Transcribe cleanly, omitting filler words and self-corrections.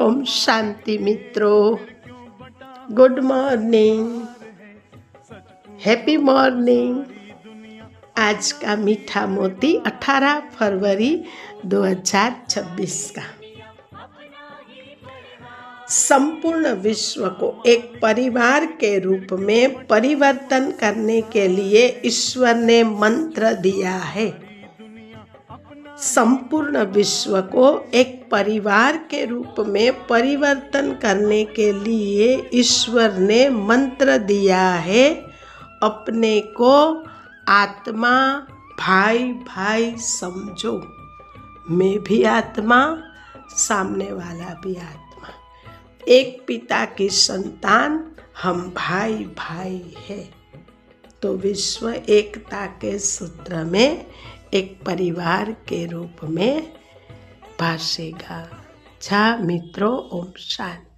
ओम शांति मित्रों, good morning, happy morning. आज का मीठा मोती 18 फरवरी 2026 का। संपूर्ण विश्व को एक परिवार के रूप में परिवर्तन करने के लिए ईश्वर ने मंत्र दिया है। संपूर्ण विश्व को एक परिवार के रूप में परिवर्तन करने के लिए ईश्वर ने मंत्र दिया है। अपने को आत्मा भाई भाई समझो। मैं भी आत्मा, सामने वाला भी आत्मा, एक पिता की संतान, हम भाई भाई है। तो विश्व एकता के सूत्र में एक परिवार के रूप में भासेगा। जा मित्रों, ओम शांति।